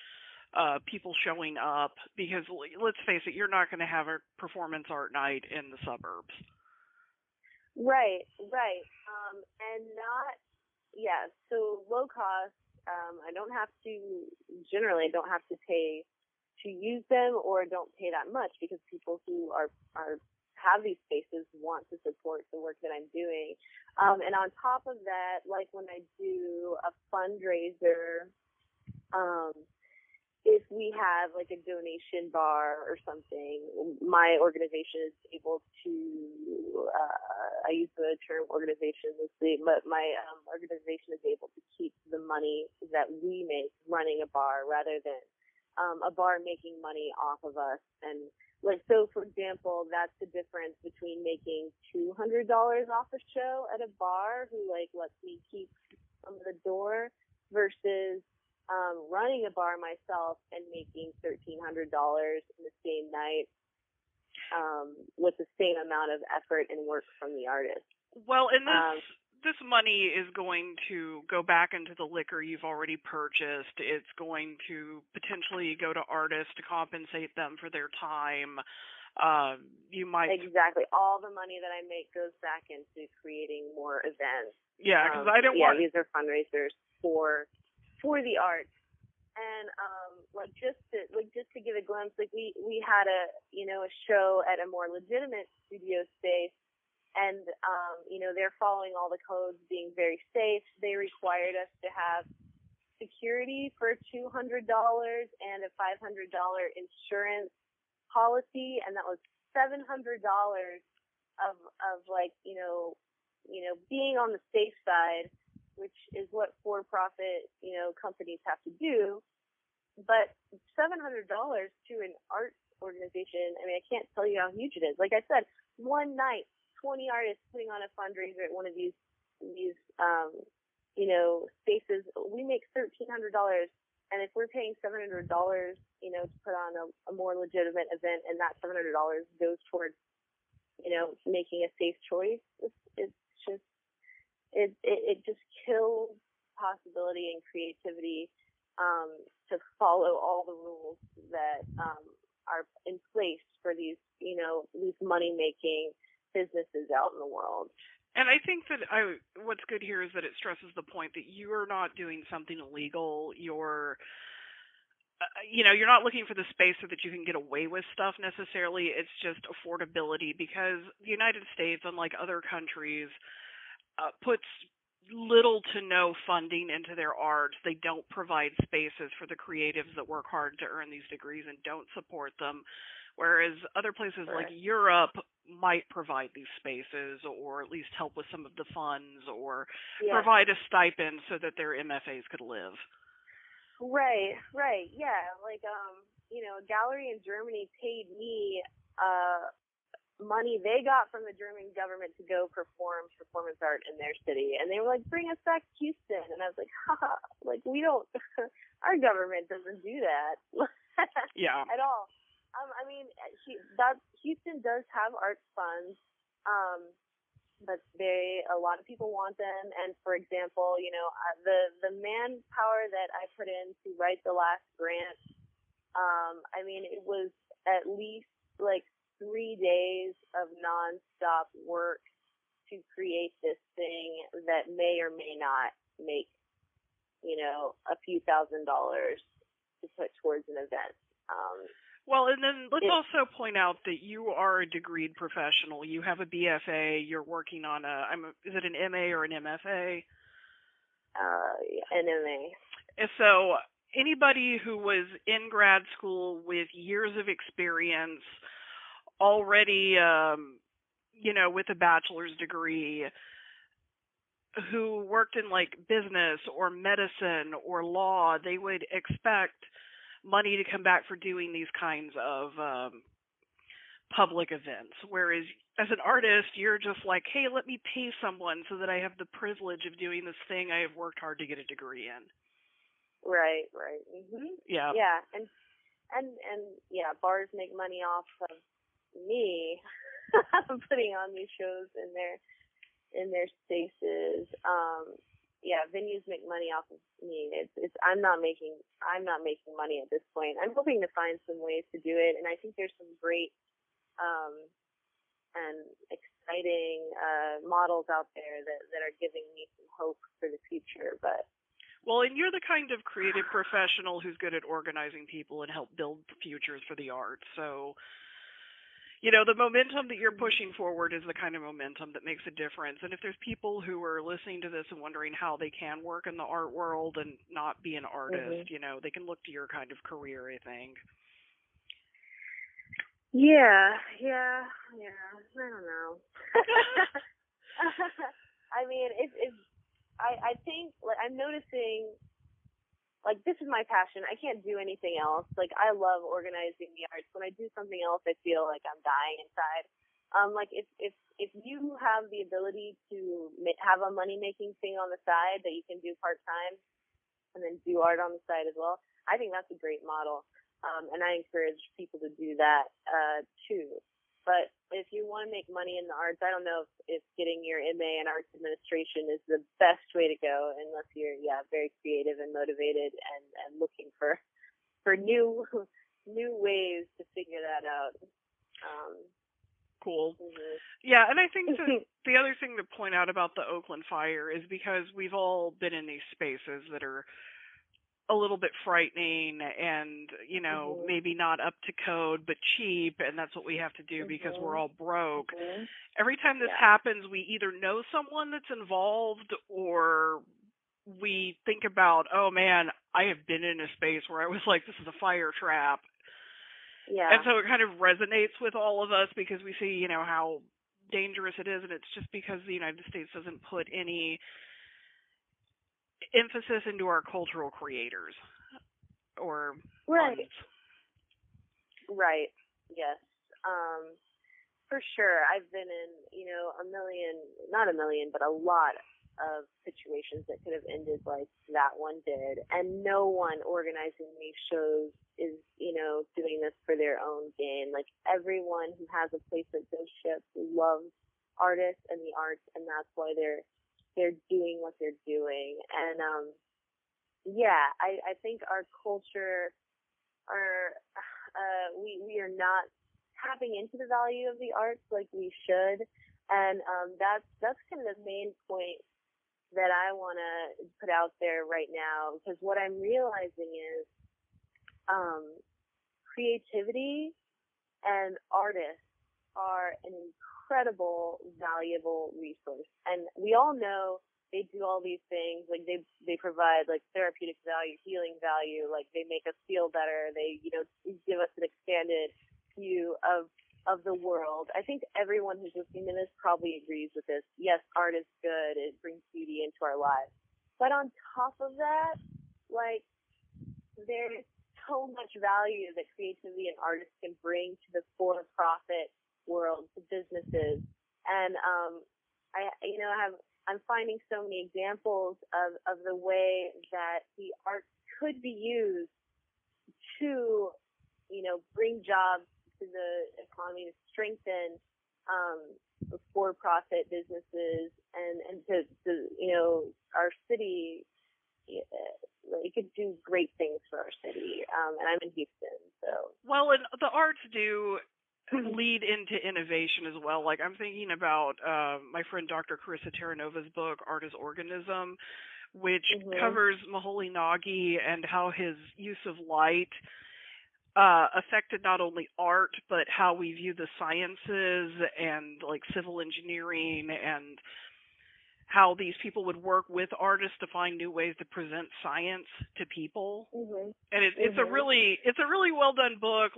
people showing up, because let's face it, you're not going to have a performance art night in the suburbs. Right. And not, so low cost, I don't have to pay to use them, or don't pay that much, because people who have these spaces want to support the work that I'm doing. And on top of that, like when I do a fundraiser, if we have like a donation bar or something, my organization is able to, I use the term organization loosely, but my organization is able to keep the money that we make running a bar, rather than a bar making money off of us. And like, so for example, that's the difference between making $200 off a show at a bar who like lets me keep some of the door, versus running a bar myself and making $1,300 in the same night, with the same amount of effort and work from the artist. Well, and this money is going to go back into the liquor you've already purchased. It's going to potentially go to artists to compensate them for their time. You might exactly, all the money that I make goes back into creating more events. Yeah, because I don't want. These are fundraisers for the arts. And just to give a glimpse, like we had a show at a more legitimate studio space, and they're following all the codes, being very safe. They required us to have security for $200 and a $500 insurance policy, and that was $700 of like being on the safe side, which is what for-profit, companies have to do. But $700 to an art organization, I mean, I can't tell you how huge it is. Like I said, one night, 20 artists putting on a fundraiser at one of these spaces, we make $1,300. And if we're paying $700, to put on a more legitimate event, and that $700 goes towards, making a safe choice, it just kills possibility and creativity to follow all the rules that are in place for these money-making businesses out in the world. And I think that what's good here is that it stresses the point that you're not doing something illegal. You're not looking for the space so that you can get away with stuff necessarily. It's just affordability, because the United States, unlike other countries, puts little to no funding into their art. They don't provide spaces for the creatives that work hard to earn these degrees and don't support them. Whereas other places like Europe might provide these spaces, or at least help with some of the funds, or provide a stipend so that their MFAs could live. Right, yeah. Like, a gallery in Germany paid me money they got from the German government to go perform performance art in their city. And they were like, bring us back to Houston. And I was like, haha, like, we don't, our government doesn't do that. Yeah. At all. I mean, Houston does have arts funds, but a lot of people want them. And for example, the manpower that I put in to write the last grant, I mean, it was at least like 3 days of nonstop work to create this thing that may or may not make, a few $1,000s to put towards an event. Well, and then let's also point out that you are a degreed professional. You have a BFA. You're working on is it an MA or an MFA? An MA. So anybody who was in grad school with years of experience, already, with a bachelor's degree, who worked in like business or medicine or law, they would expect money to come back for doing these kinds of public events. Whereas as an artist, you're just like, hey, let me pay someone so that I have the privilege of doing this thing I have worked hard to get a degree in. Right. Mm-hmm. Yeah. Yeah, and yeah, bars make money off of me putting on these shows in their spaces. Yeah, venues make money off of me. I'm not making money at this point. I'm hoping to find some ways to do it, and I think there's some great and exciting models out there that are giving me some hope for the future. But well, and you're the kind of creative professional who's good at organizing people and help build futures for the arts. So, the momentum that you're pushing forward is the kind of momentum that makes a difference. And if there's people who are listening to this and wondering how they can work in the art world and not be an artist, they can look to your kind of career, I think. Yeah, I don't know. I mean, I think, like, I'm noticing, like, this is my passion. I can't do anything else. Like, I love organizing the arts. When I do something else, I feel like I'm dying inside. Like, if you have the ability to have a money-making thing on the side that you can do part-time and then do art on the side as well, I think that's a great model. And I encourage people to do that, too. But if you want to make money in the arts, I don't know if getting your MA in arts administration is the best way to go unless you're, very creative and motivated and looking for new ways to figure that out. Cool. Mm-hmm. Yeah, and I think the other thing to point out about the Oakland fire is because we've all been in these spaces that are a little bit frightening and, maybe not up to code, but cheap, and that's what we have to do because we're all broke. Every time this happens, we either know someone that's involved or we think about, oh man, I have been in a space where I was like, this is a fire trap. Yeah. And so it kind of resonates with all of us because we see, how dangerous it is, and it's just because the United States doesn't put any emphasis into our cultural creators or funds. Right. Yes. For sure. I've been in, not a million, but a lot of situations that could have ended like that one did. And no one organizing these shows is, doing this for their own gain. Like, everyone who has a place at those ships loves artists and the arts, and that's why they're doing what they're doing. And I think our culture we are not tapping into the value of the arts like we should, and that's kind of the main point that I want to put out there right now, because what I'm realizing is creativity and artists are an incredible, valuable resource. And we all know they do all these things, like they provide like therapeutic value, healing value, like they make us feel better, they give us an expanded view of the world. I think everyone who's listening to this probably agrees with this. Yes, art is good, it brings beauty into our lives. But on top of that, like, there's so much value that creativity and artists can bring to the for-profit world, to businesses. And I'm finding so many examples of the way that the arts could be used to, bring jobs to the economy, to strengthen for-profit businesses and to our city. It could do great things for our city, and I'm in Houston, so. Well, and the arts do lead into innovation as well. Like, I'm thinking about my friend Dr. Carissa Terranova's book, Art is Organism, which covers Maholi Nagy and how his use of light affected not only art, but how we view the sciences and, like, civil engineering, and how these people would work with artists to find new ways to present science to people. And it's a really well done book.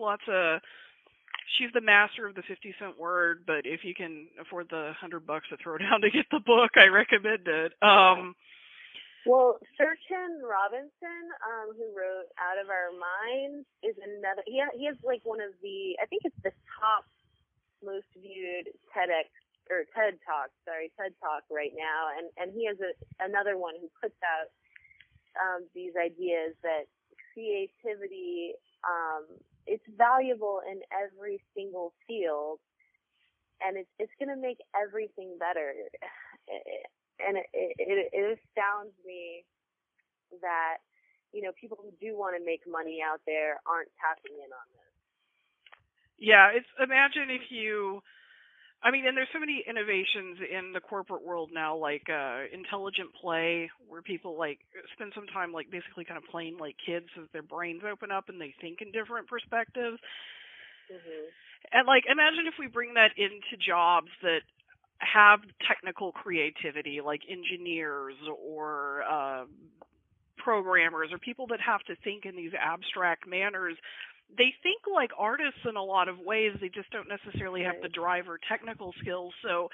She's the master of the 50-cent word, but if you can afford the $100 to throw down to get the book, I recommend it. Well, Sir Ken Robinson, who wrote Out of Our Minds, is another. He has like one of the, I think it's the top most viewed TED Talk right now, and he has another one who puts out these ideas that creativity, it's valuable in every single field, and it's going to make everything better. And it astounds me that, people who do want to make money out there aren't tapping in on this. Yeah, imagine if and there's so many innovations in the corporate world now, like intelligent play, where people like spend some time like basically kind of playing like kids as their brains open up and they think in different perspectives. And like, imagine if we bring that into jobs that have technical creativity, like engineers or programmers or people that have to think in these abstract manners. They think like artists in a lot of ways. They just don't necessarily have the drive or technical skills. So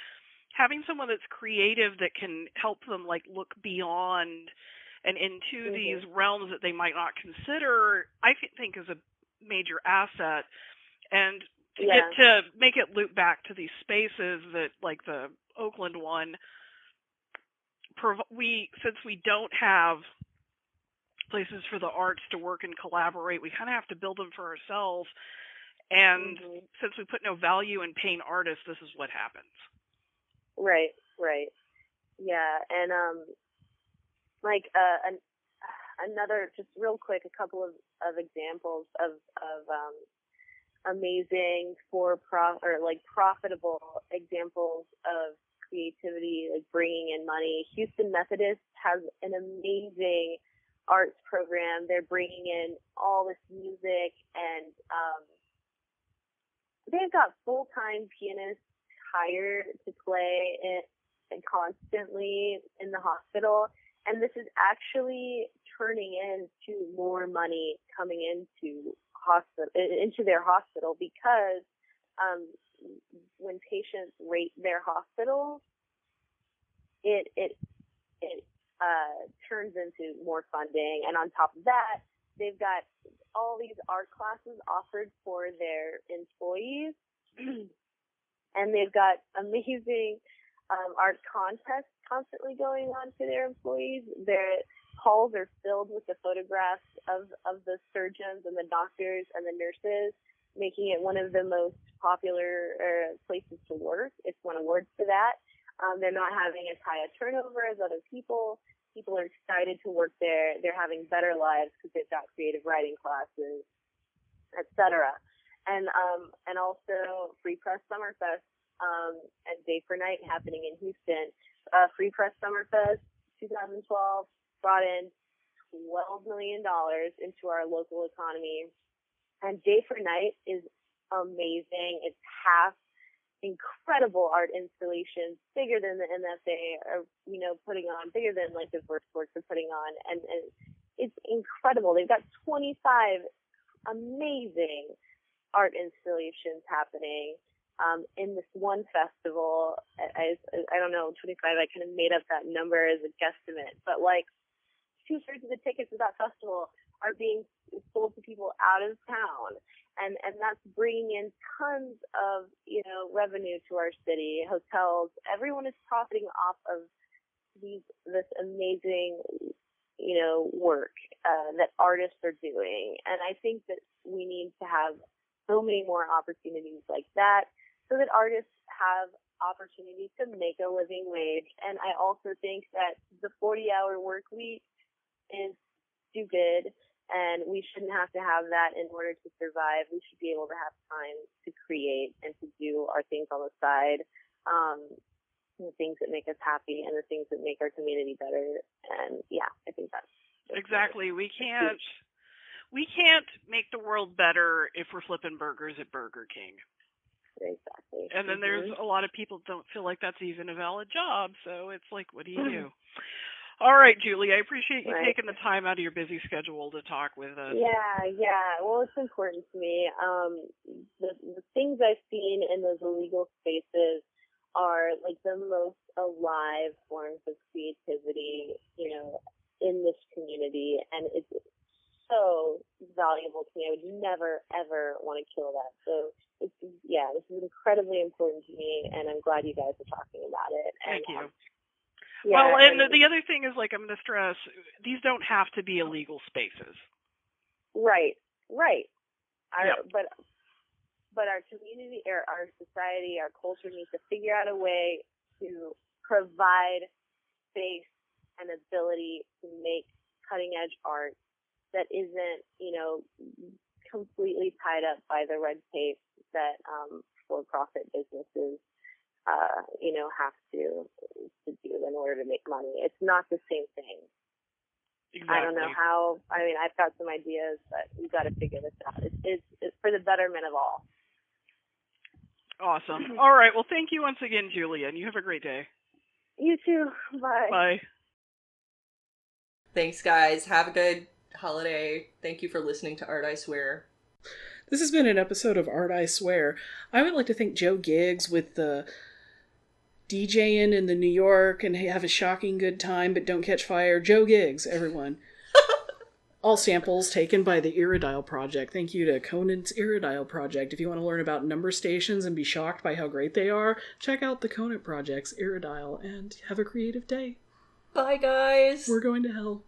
having someone that's creative that can help them like look beyond and into these realms that they might not consider, I think is a major asset. And to make it loop back to these spaces that, like the Oakland one, since we don't have places for the arts to work and collaborate, we kind of have to build them for ourselves. And since we put no value in paying artists, this is what happens. Right. Yeah, and another, just real quick, a couple of examples of amazing profitable examples of creativity, like bringing in money. Houston Methodist has an amazing arts program. They're bringing in all this music, and they've got full-time pianists hired to play and constantly in the hospital. And this is actually turning into more money coming into their hospital, because when patients rate their hospital, it turns into more funding. And on top of that, they've got all these art classes offered for their employees, and they've got amazing art contests constantly going on for their employees. Their halls are filled with the photographs of the surgeons and the doctors and the nurses, making it one of the most popular places to work. It's won awards for that. They're not having as high a turnover as other people. People are excited to work there. They're having better lives because they've got creative writing classes, etc. And also Free Press Summerfest and Day for Night happening in Houston. Free Press Summerfest 2012 brought in $12 million into our local economy. And Day for Night is amazing. It's half incredible art installations, bigger than the MFA are, putting on, bigger than like the First Works are putting on. And it's incredible. They've got 25 amazing art installations happening in this one festival. I don't know, 25, I kind of made up that number as a guesstimate, but like 2/3 of the tickets of that festival are being sold to people out of town, and that's bringing in tons of revenue to our city. Hotels, everyone is profiting off of this amazing work that artists are doing. And I think that we need to have so many more opportunities like that. so that artists have opportunities to make a living wage. And I also think that the 40-hour work week is stupid, and we shouldn't have to have that in order to survive. We should be able to have time to create and to do our things on the side, the things that make us happy and the things that make our community better. And yeah, I think that's exactly. We can't make the world better if we're flipping burgers at Burger King. Exactly. And then there's a lot of people don't feel like that's even a valid job, so it's like, what do you do? All right, Julie, I appreciate you taking the time out of your busy schedule to talk with us. Yeah. Well, it's important to me. The things I've seen in those illegal spaces are like the most alive forms of creativity, in this community, and it's so valuable to me. I would never, ever want to kill that. So, this is incredibly important to me, and I'm glad you guys are talking about it. Thank you. Yeah, well, and the other thing is, like, I'm going to stress, these don't have to be illegal spaces. Right. Yep. But our community, or our society, our culture needs to figure out a way to provide space and ability to make cutting-edge art that isn't, completely tied up by the red tape that for-profit businesses have to do in order to make money. It's not the same thing. Exactly. I don't know how. I mean, I've got some ideas, but we've got to figure this out. It's for the betterment of all. Awesome. All right. Well, thank you once again, Julia, and you have a great day. You too. Bye. Bye. Thanks, guys. Have a good holiday. Thank you for listening to Art I Swear. This has been an episode of Art I Swear. I would like to thank Joe Giggs with the DJing in the New York and have a shocking good time but don't catch fire. Joe Giggs, everyone. All samples taken by the Iridile Project. Thank you to Conant's Iridile Project. If you want to learn about number stations and be shocked by how great they are, check out the Conant Project's Iridile and have a creative day. Bye, guys. We're going to hell.